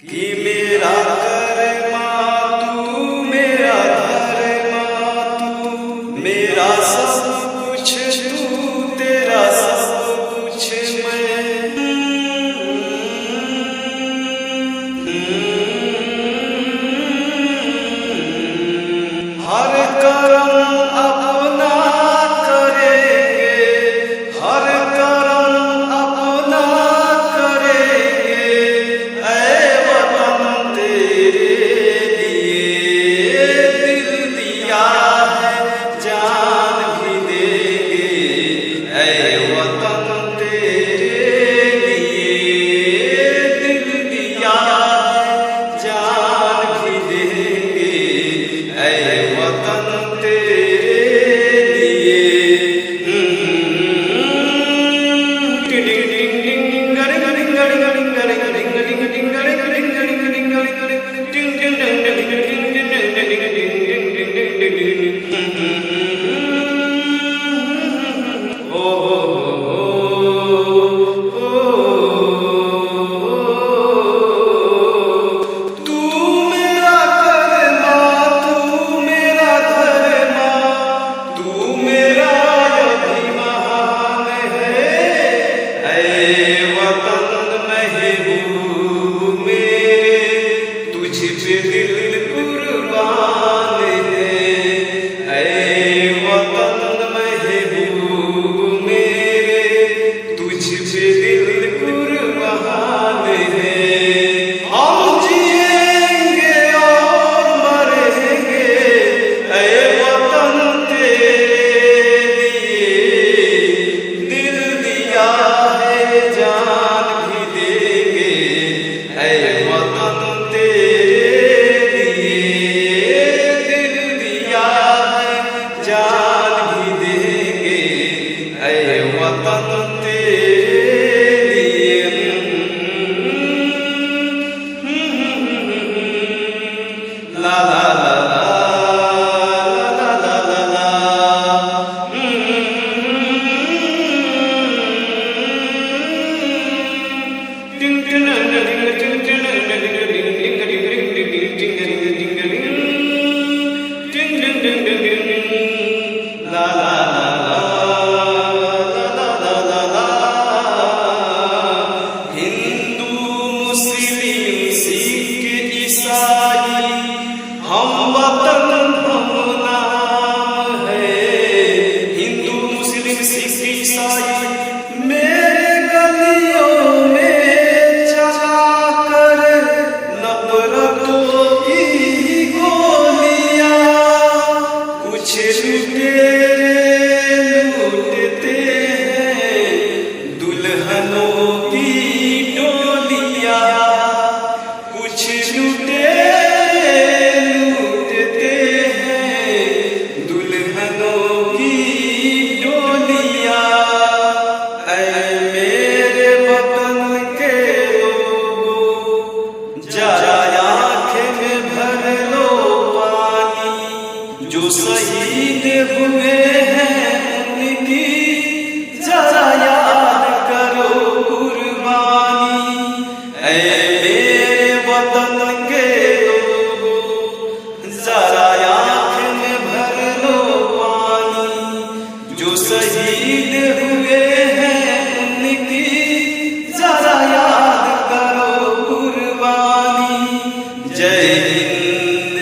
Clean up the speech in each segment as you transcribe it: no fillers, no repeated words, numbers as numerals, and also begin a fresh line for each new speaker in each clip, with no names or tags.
कि मेरा कर्मा तू, मेरा धर्मा तू, मेरा सब कुछ तू, तेरा सब कुछ मैं। हर कर्म अपना करेंगे, हर कर्म अपना करेंगे, ऐ वतन तेरे लिए दिल दिया है, जान भी देंगे, ऐ वतन तेरे लिए दिल दिया है, जान भी देंगे, ऐ वतन तेरे लिए। तू मेरा कर्मा, तू मेरा धर्मा, तू मेरा अभिमान है, ऐ वतन महबूब मेरे, तुझ पे दिल कुर्बान है, ऐ वतन महबूब मेरे, तुझ पे दिल कुर्बान है। हम जिएंगे और मरेंगे, ऐ वतन तेरे लिए दिल दिया है, जान भी देंगे, ऐ वतन तेरे लिए दिल दिया है, जान भी देंगे, ऐ वतन तेरे लिए। ला ला ला ला ला ला ला हिंदू मुस्लिम सिख ईसाई हम वतन हम नाम है। हिंदू मुस्लिम सिख ईसाई मेरे गलियों में चला कर नफरतों की गोलियां, कुछ लुटेरे लूटते हैं दुल्हनों की डोलियां, कुछ लुटेरे लूटते हैं दुल्हनों की डोलियां, ऐ मेरे वतन के लोगों, जरा आँखें में भर लो पानी, जो शहीद हुए हैं उनकी जरा याद करो कुर्बानी, ऐ मेरे वतन के लोगों, जरा आँख में भर लो पानी, जो शहीद हुए हैं उनकी जरा याद करो कुर्बानी। जय हिंद,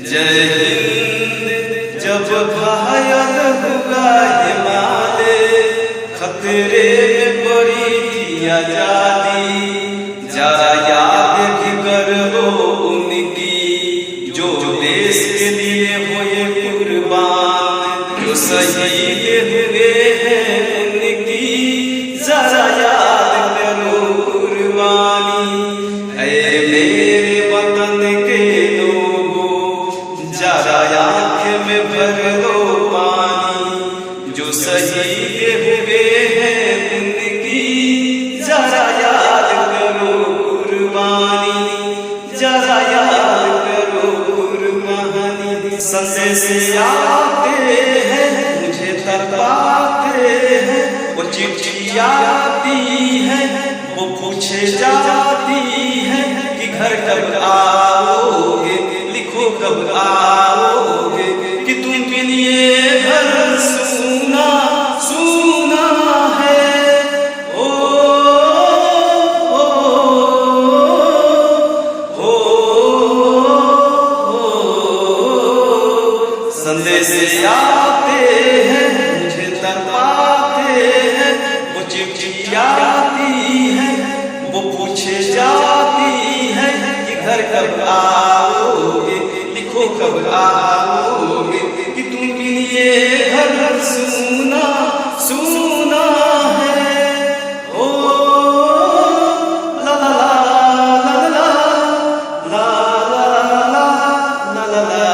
जय हिंद, जब घायल हुआ हिमालय, खतरे में पड़ी थी आजादी, जरा याद भी करो उनकी, जो देश के लिए हुए कुर्बान, जो शहीद हुए हैं उनकी जरा याद करो कुर्बानी, ऐ मेरे वतन के लोगों, जरा आँख में भर लो पानी, जो शहीद हुए हैं उनकी जरा याद करो कुर्बानी, जरा याद करो कुर्बानी। संदेश आते हैं मुझे तड़पाते हैं, वो चिट्ठी आती है वो पूछे जाती है कि घर कब आओगे, लिखो कब आओगे कि तुम लिए घर सुना सुना है। ओ संदेश आते हैं मुझे तड़पाते हैं, वो चिट्ठी आती है वो पूछे जाती है कि घर कब आओगे, लिखो कब आओगे कि तुम लिए घर सुना सुना है। ओ ला ला ला ला ला ला ला ला ला।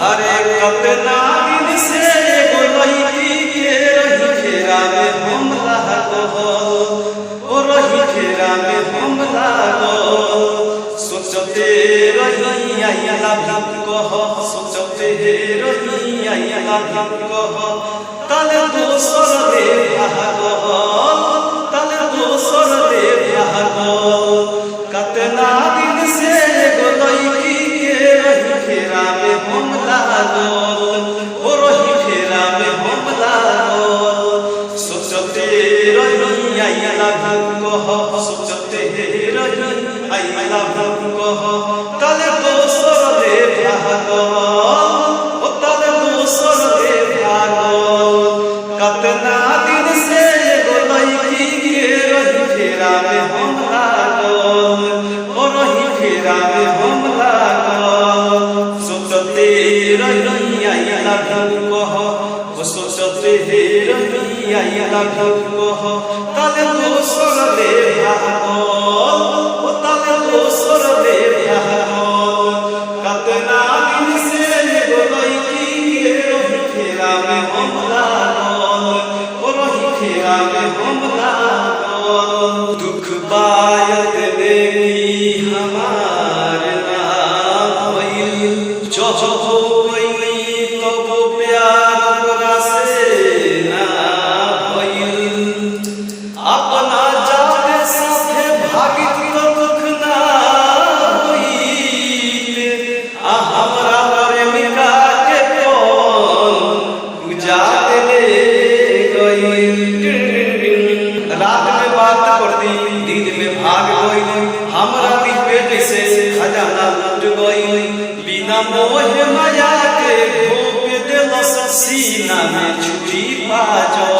हरे कतना दिन से एगो लड़की के रही घेरा में हमला हो, ओ रही घेरा में हमला हो। सोचते रही आई लव यू कह, सोचते रही आई लव यू कह, तले दोसर दे भाग, तले दोसर दे भाग। कतना दिन से एगो लड़की के रही घेरा में हमला हो, ओ रही घेरा में हमला हो। सोचते रही आई लव यू कह, सोचते रही आई लव यू कह, तले दोसर दे भाग, ओ तले दोसर दे भाग। कतना दिन से एगो लड़की के रही घेरा में हमला हो, ओ रही घेरा में हमला हो। सोचते रही आई लव यू कह, वो सोचते रही आई लव यू कह, तले दोसर दे भाग, ओ तले दोसर दे भाग। कतना दिन से एगो लड़की के रही घेरा में हमला हो, ओ रही घेरा में हमला हो। दुख बायत में हमार नाम भइल, जो भइली तो वो प्यार तोरा से ना भइल। अपना जाने साथे भागित तो दुख ना होइल, हमरा प्रेमिका के कौन गुजार ले गइल। रात में बात कर दी, दिन में भाग गइल, हमरा दिल पे जैसे खजाना लुट गइल। बिना मोह माया के घोप देलस सीना में छुरी पाजर,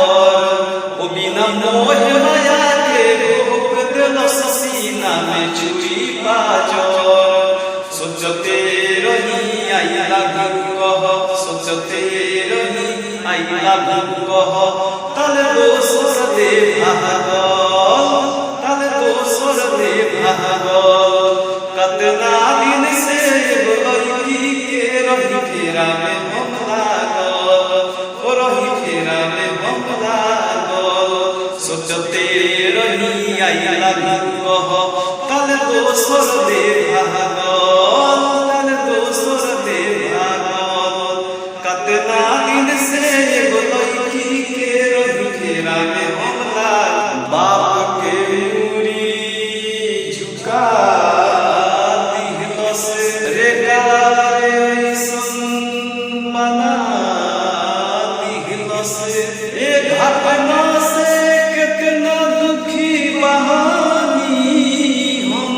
ओ बिना मोह माया के घोप देलस सीना में छुरी पाजर। सोचते रही आई लव यू कह, सोचते रही आई लव यू कह, तले दोसर दे भाग, तले दोसर दे भाग। कतना दिन से एगो लड़की के रही घेरा में हमला हो, ओ रही घेरा में हमला हो। सोचते रही आई लव यू कह, तले दोसर दे भाग, तले दोसर दे भाग। कतना दिन से एगो लड़की के रही घेरा में हमला। बाप के मूरी झुका दिहलस रे गारे ऐसन बना दिहलस। ए घटना से कितना दुखी बहानी हम,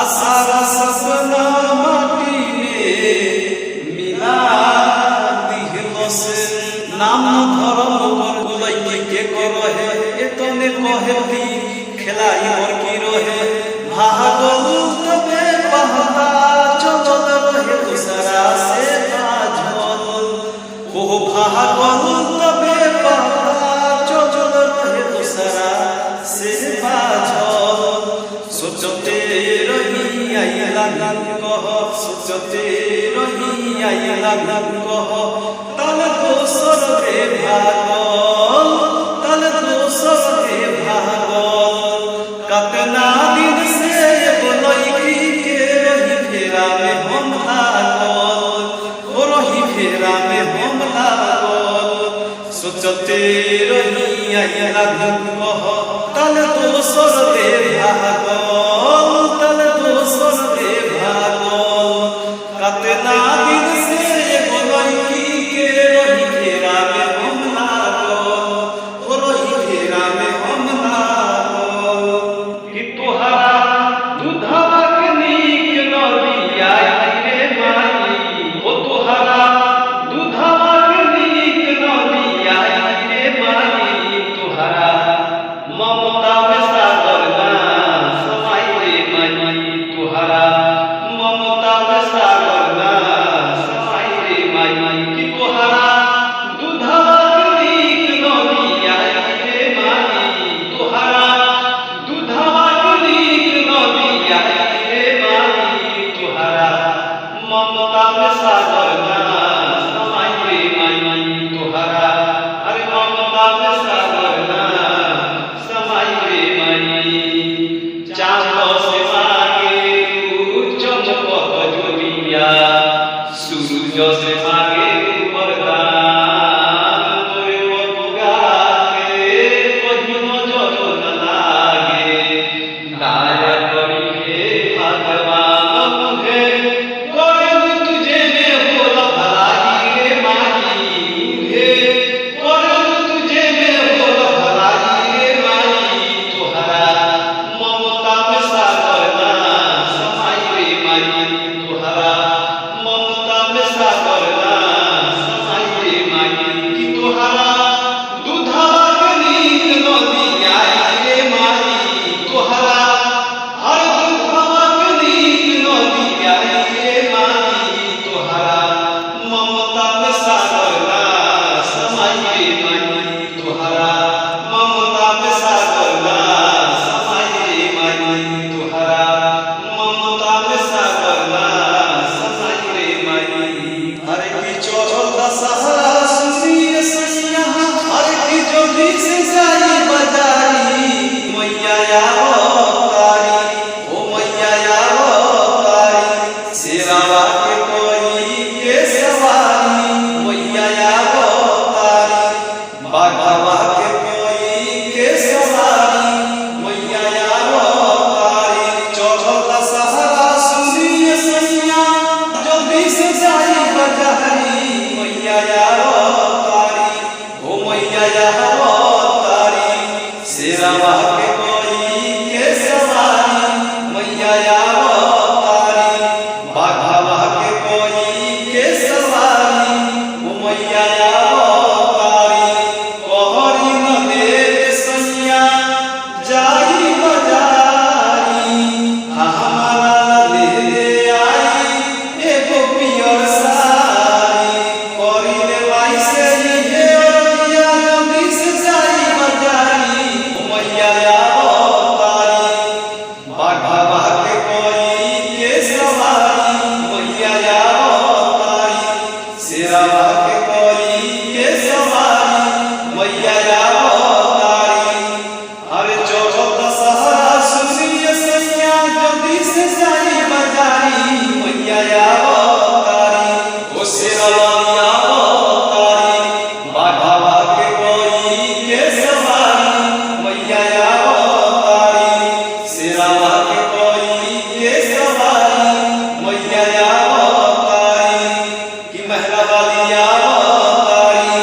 आसारा सपना माटी में मिला दिहलस। नाम धर्म पर लड़की के करो है, एतने कहे दी खिलाई और की रहे। भागल तबे बहता चलल रहे दूसरा से बाझल, ओ भागल तबे बहता चलल रहे दूसरा से बाझल। सोचते रही आई लव यू कह, सोचते रही आई लव यू कह, तले दोसर दे भाग, तले दोसर दे भाग। कतना दिन से एगो लड़की के रही घेरा में हमला हो, ओ रही घेरा में हमला हो। सोचते रही आई लव यू कह, तले दोसर दे भाग, तले सागर ना समाई माई तोहरा अरे ममता में सागर ना समाई माई चांद से मांगे चमकत जोड़िया सूरज से मांगे वरदान तोरे बबुआ के कहीं नजर न लागे दया करी हे भगवान मुझे कर तुझे में होला भलाई रे माई मुझे कर तुझे में होला भलाई रे माई तोहरा ममता में सागर ना समाई रे माई तोहरा ममता में सागर ना समाई रे माई कि तोहरा दूधवा के नीक नदी आई रे माई तोहरा हर दूधवा के नीक नदी आई रे माई तोहरा ममता में सागर ना समाई रे माई तोहरा ममता में सागर ना समाई रे माई तोहरा ममता में सागर ना समाई रे माई अरे की चोचल दशहरा सुनिए सैया अरे की जोगी से जाई बजारी मैया आवतारी ओ मैया आवतारी शेरावा के कोई के सवारी मैया आवतारी बाघावा के कोई के सवारी मैया आवतारी चोचल दशहरा सुनिए सैया जोगी से जाई बजारी मैया आवतारी ओ मैया आवतारी शेरावा के कोई के सवारी मैया आवतारी बाघावा के कोई के सवारी ओ मैया आवतारी कहरी न देव सैया जाई बजारी हमारा ले आई एगो पियर सारी करी रे लाई से ये अरबिया नदी से जाई बजारी ओ मैया आवतारी बाघावा के कोई के सवारी मैया आवतारी शेरावा के कोई के सवारी मैया आवतारी अरे चौचल दशहरा सुनिए सैया जल्दी से जाई बजारी मैया आवतारी ओ शेरावाली आवतारी बाघावा के कोई के सवारी मैया आवतारी शेरावा के कोई के सवारी मैया आवतारी कि महला वाली आवतारी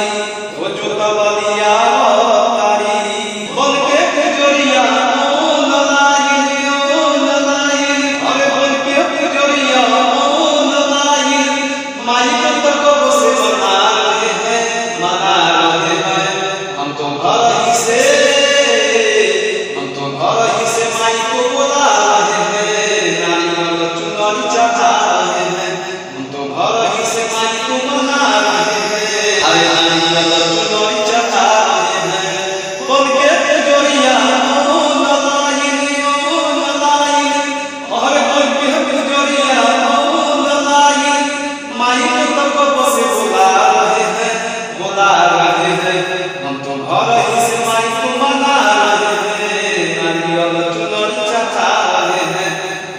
ओ जोता वाली आवतारी बन के पुजरिया ओ नलायन अरे बन के पुजरिया ओ नलायन माई को तक से मना रहे हैं हम तो घर ही से माई को बुला रहे हैं नारियल चुनरी चढ़ा रहे हैं हम तो घर ही से माई को मना रहे हैं अरे नारियल चुनरी चढ़ा रहे हैं बन के पुजरिया ओ नलायन अरे बन के पुजरिया ओ नलायन माई को तक से बुला रहे हैं हम तो घर ही से माई को मना रहे हैं नारियल चुनरी चढ़ा रहे हैं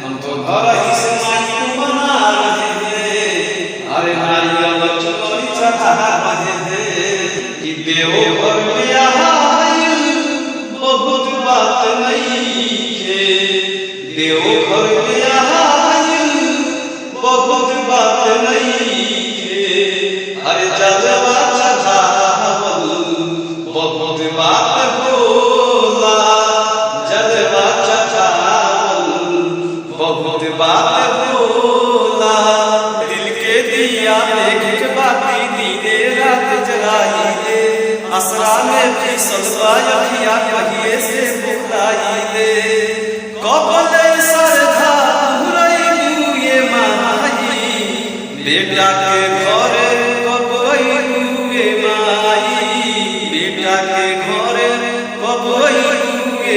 हम तो घर ही से माई को मना रहे हैं अरे नारियल चुनरी चढ़ा रहे हैं कि देव घर में आइल बहुत बात नहीं है देव घर में आइल बहुत बात नहीं है अरे जलवा चढ़ावल बहुत बात होला जलवा चढ़ावल बहुत बात होला दिल के दिया एक बाती दीने रात जलाई दे असरा में भी सलवाया कहिए से बुलाई दे कबल सरधा हुरई ये माई बेटा के घर कब हुए माई बेटा के घर कब हुए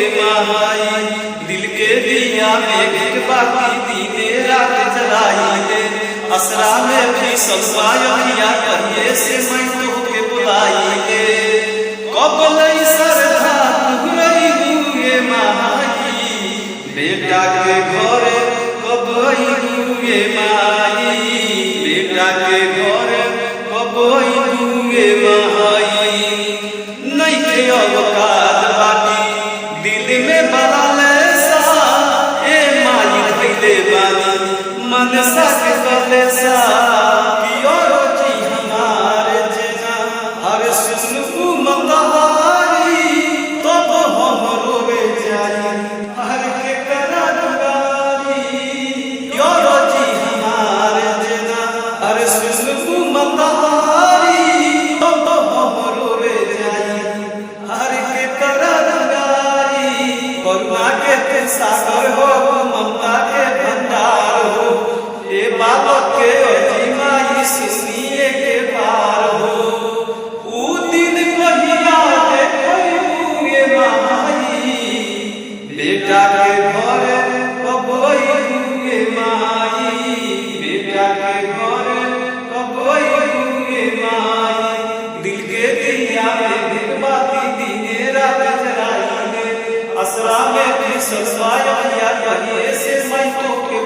माई दिल के दिया में एक बाती दीने रात जलाई दे असरा में भी सलवाया कहिए से मैं तोहके बुलाइले कब लई सरधा तुहरई हुए माई बेटा के घरे कब आई हुए माई बेटा के घरे कब आई हुए माई नहीं के औकात बाकी दिल में बड़ा लेसा ए माई धैले बानी मनसा के कलेसा कि और जी हमारे जेना हर सुनु मतहारी तब हम रोवे जाई हर के करा दुआरी और जी हमारे जेना हर सुनु मतहारी तब हम रोवे जाई हर के करा दुआरी करुणा के सागर हो ममता के भंडार हो ए बाबा के अजीमा सुनिए के पार हो ऊ दिन कहिया देखुए माई बेटा के घर कब हुए माई बेटा के घर कब हुए माई दिल के दिया में भिड़बाती दिने रात जराई असरा में भी ससवाया कहिए से मैं तो के